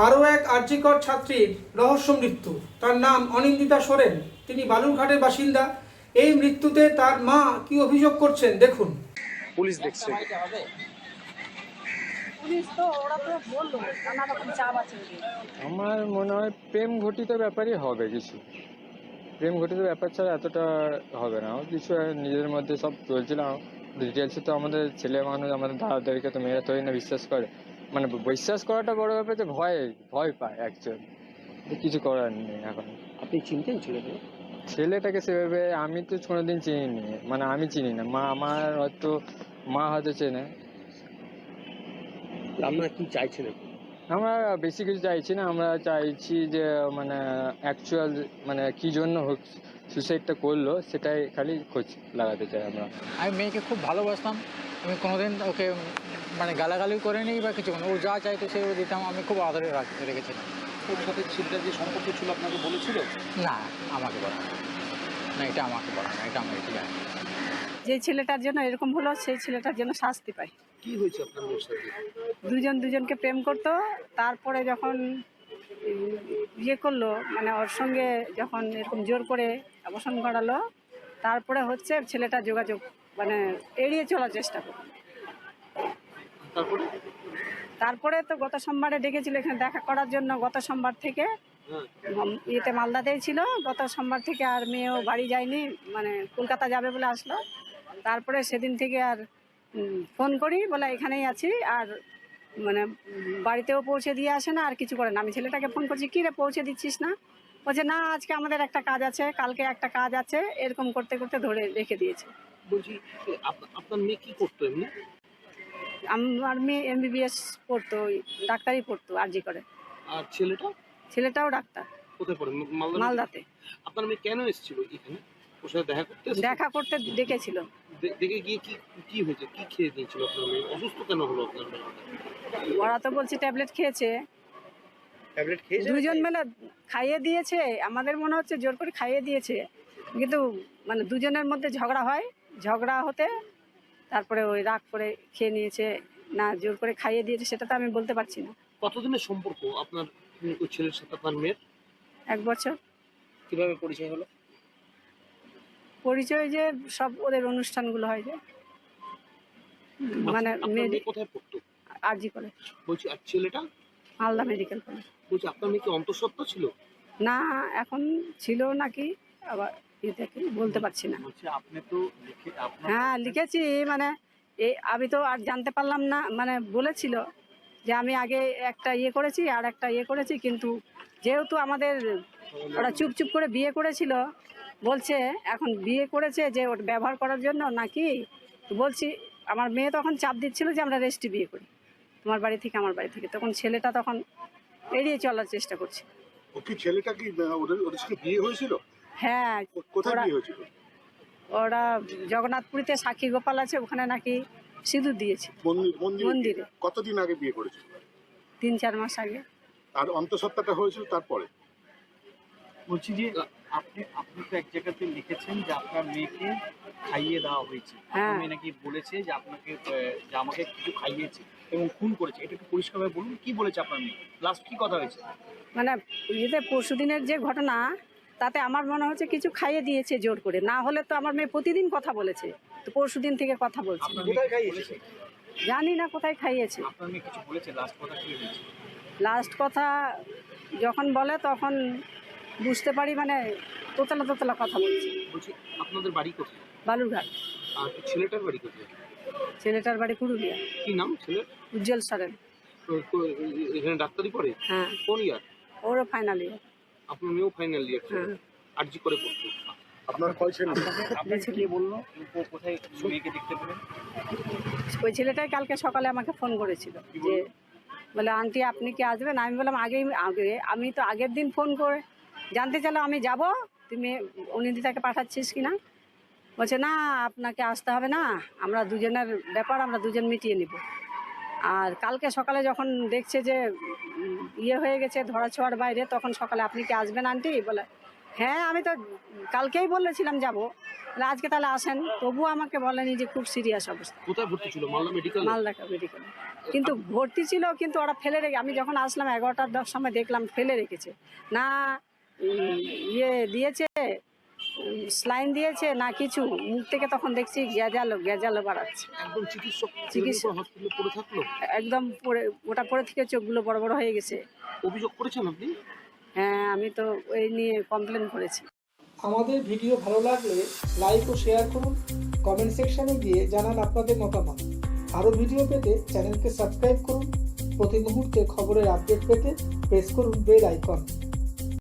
আরও এক আরজিকর ছাত্রীর রহস্য মৃত্যু। তার নাম অনিন্দিতা সোরেন। তিনি বালুরঘাটের বাসিন্দা। এই মৃত্যুতে তার মা কি অভিযোগ করছেন দেখুন। পুলিশ দেখছে। পুলিশ তো ওরা তো বললো নানা রকম চাপ আছে ওদের। আমার মনে হয় প্রেম ঘটিত ব্যাপারই হবে কিছু। প্রেম ঘটিত ব্যাপার ছাড়া এতটা হবে না। কিছু নিজেদের মধ্যে সব চলছিল। ডিটেলসে তো আমাদের ছেলে মানুষ, আমাদের দাদাদেরকে তো মেয়েরা তৈরি না বিশ্বাস করে। মানে বিশ্বাস করাটা বড় ব্যাপার, যে ভয় পায় অ্যাকচুয়ালি। কিছু করার নেই এখন। আপনি চিনতেন ছেলেটাকে সেভাবে আমি তো কোনোদিন চিনিনি, মানে আমি চিনি না। মা হয়তো চেনে। আপনারা কি চাইছেন? আমরা বেশি কিছু চাইছি না। আমরা চাইছি যে মানে অ্যাকচুয়াল মানে কি জন্য সুসাইডটা করলো সেটাই খালি খোঁজ লাগাতে চাই আমরা। আমি মেয়েকে খুব ভালোবাসতাম। আমি কোনোদিন ওকে মানে গালাগালি করিনি বা কিছু না। ও যা চাইতো সেগুলো দিতাম। আমি খুব আদরে রেখেছিলাম। ওর সাথে ছেলেটার যে সম্পর্ক ছিল আপনাকে বলেছিল? না, আমাকে বলা না, এটা আমাকে বলা না, এটা আমি এটা জানি। যে ছেলেটার জন্য এরকম হলো সেই ছেলেটার জন্য শাস্তি পায়। কি হয়েছে আপনার মেয়ের সাথে? দুজনকে প্রেম করতো, তারপরে যখন বিয়ে করলো, মানে ওর সঙ্গে যখন এরকম জোর করে অবসান করালো, তারপরে হচ্ছে ছেলেটা যোগাযোগ মানে এড়িয়ে চলার চেষ্টা করলো। তারপরে তো গত সোমবারে ডেকেছিল এখানে দেখা করার জন্য। গত সোমবার থেকে ইয়েতে মালদাতেই ছিল। গত সোমবার থেকে আর মেয়েও বাড়ি যায়নি, মানে কলকাতা যাবে বলে আসলো। তারপরে সেদিন থেকে আর ফোন করি, বলে এখানেই আছি, আর মানে বাড়িতেও পৌঁছে দিয়ে আসে না, আর কিছু করে না। আমি ছেলেটাকে ফোন করছি, কী রে পৌঁছে দিচ্ছিস না? বলছে না, আজকে আমাদের একটা কাজ আছে, কালকে একটা কাজ আছে, এরকম করতে করতে ধরে রেখে দিয়েছে। বলছি আপনার মেয়ে কি করতো এমনি? আমার মেয়ে এমবিবিএস পড়তো, ডাক্তারি পড়তো আরজি করে। আর ছেলেটাও ডাক্তার। কোথায় পড়ে? মালদাতে। আপনার মেয়ে কেন এসেছিল এখানে? ওর সাথে দেখা করতে ডেকেছিল। দেখে গিয়ে কি হয়েছে? কি খেয়ে দিয়েছিল আপনার মেয়ে? অসুস্থ কেন হলো আপনার মেয়ে? ওরা তো বলছে ট্যাবলেট খেয়েছে। দুজন মিলে খাইয়ে দিয়েছে। আমাদের মনে হচ্ছে জোর করে খাইয়ে দিয়েছে, কিন্তু মানে দুজনের মধ্যে ঝগড়া হয়। ঝগড়া হতে তারপরে ওই রাগ করে খেয়ে নিয়েছে, না জোর করে খাইয়ে দিয়েছে সেটা তো আমি বলতে পারছি না। কতদিনের সম্পর্ক আপনার ওই ছেলের সাথে আপনার মেয়ের? 1 বছর। কিভাবে পরিচয় হলো? পরিচয় যে সব ওদের অনুষ্ঠানগুলো হয়, যে মানে মেয়ে কোথায় পড়তো? আরজি করে। বলছি আর ছেলেটা? Malda medical college. বলছি আপনার মেয়ে কি অন্তঃসত্ত্বা ছিল? না, এখন ছিল নাকি, আবার দেখি বলতে পারছি না। আপনি তো হ্যাঁ লিখেছি, মানে আমি তো আর জানতে পারলাম না। মানে বলেছিল যে আমি আগে একটা ইয়ে করেছি আর একটা ইয়ে করেছি, কিন্তু যেহেতু আমাদের ওরা চুপ করে বিয়ে করেছিল, বলছে এখন বিয়ে করেছে যে ওর ব্যবহার করার জন্য নাকি। বলছি আমার মেয়ে তখন চাপ দিচ্ছিল যে আমরা রেস্টি বিয়ে করি, তোমার বাড়ি থেকে আমার বাড়ি থেকে। তখন ছেলেটা তখন এড়িয়ে চলার চেষ্টা করছে। ও কি ছেলেটা কি ওদের সাথে বিয়ে হয়েছিল? হ্যাঁ, কোথায় বিয়ে হয়েছিল? ওরা জগন্নাথপুরীতে সাক্ষী গোপাল আছে, ওখানে নাকি সিঁদুর দিয়েছে মন্দিরে। কতদিন আগে বিয়ে করেছিল? 3-4 মাস আগে। আর অন্তঃসত্ত্বাটা হয়েছিল তারপরে? বলছি যে আপনি তো এক জায়গাতে লিখেছেন যে আপনার মেয়েকে খাইয়ে দেওয়া হয়েছে। হ্যাঁ। মেয়ে নাকি বলেছে যে আপনাকে যে আমাকে কিছু খাইয়েছে এবং খুন করেছে। এটা একটু পরিষ্কারভাবে বলুন, কি বলেছে আপনার মেয়ে? লাস্ট কি কথা হয়েছে? মানে ইয়েতে পরশুদিনের যে ঘটনা, তাতে আমার মনে হচ্ছে কিছু খাইয়ে দিয়েছে জোর করে। না হলে তো আমার মেয়ে প্রতিদিন কথা বলেছে, তো পরশুদিন থেকে কথা বলছে। কোথায় খাইয়েছে? জানি না কোথায় খাইয়েছে। আপনার মেয়ে কিছু বলেছে? লাস্ট কথা কি হয়েছে? লাস্ট কথা যখন বলে তখন বুঝতে পারি, মানে তোতলা কথা বলছে। বলছি আপনাদের বাড়ি কোথায়? বালুরঘাট। আর ছেলেটার বাড়ি কোথায়? ছেলেটার বাড়ি পুরুলিয়া। কি নাম ছেলের? উজ্জ্বল সরেন। এখানে ডাক্তারি পড়ে? হ্যাঁ। কোন ইয়ার? ওরও ফাইনাল ইয়ার। আপনার মেয়েও ফাইনাল ইয়ার? হ্যাঁ। আরজি করে পড়তো। আপনার কয় ছেলে? আপনাকে কে বললো? কোথায় মেয়েকে দেখতে পেলেন? ওই ছেলেটাই কালকে সকালে আমাকে ফোন করেছিল, যে বলে আন্টি আপনি কি আসবেন? আমি বললাম আমি তো আগের দিন ফোন করে জানতে চাইলাম আমি যাব, তুমি অনিন্দিতাকে পাঠাচ্ছিস কি না। বলছে না, আপনাকে আসতে হবে না, আমরা দুজনের ব্যাপার আমরা দুজন মিটিয়ে নিব। আর কালকে সকালে যখন দেখছে যে ইয়ে হয়ে গেছে ধরাছোঁয়ার বাইরে, তখন সকালে আপনি কি আসবেন আন্টি? বলে হ্যাঁ, আমি তো কালকেই বলেছিলাম যাব, আজকে তাহলে আসেন, তবুও আমাকে বলেনি যে খুব সিরিয়াস অবস্থা। কোথায় ভর্তি ছিল? মালদা মেডিকেল? মালদা মেডিকেল কিন্তু ভর্তি ছিল, কিন্তু ওরা ফেলে রেখে, আমি যখন আসলাম 11টার 10 সময় দেখলাম ফেলে রেখেছে না, ইয়ে দিয়েছে, স্লাইন দিয়েছে না কিছু, মুখ থেকে তখন দেখছি গ্যাজালো বাড়াচ্ছে। একদম চিকিৎসক চিকিৎসক। হসপিটালে পড়ে থাকলো? একদম পড়ে, ওটা পরে থেকে চোখগুলো বড় বড় হয়ে গেছে। অভিযোগ করেছেন আপনি? হ্যাঁ, আমি তো এই নিয়ে কমপ্লেন করেছি। আমাদের ভিডিও ভালো লাগলে লাইক ও শেয়ার করুন, কমেন্ট সেকশনে গিয়ে জানান আপনাদের মতামত। আরও ভিডিও পেতে চ্যানেলকে সাবস্ক্রাইব করুন। প্রতি মুহূর্তে খবরের আপডেট পেতে প্রেস করুন বেল আইকন।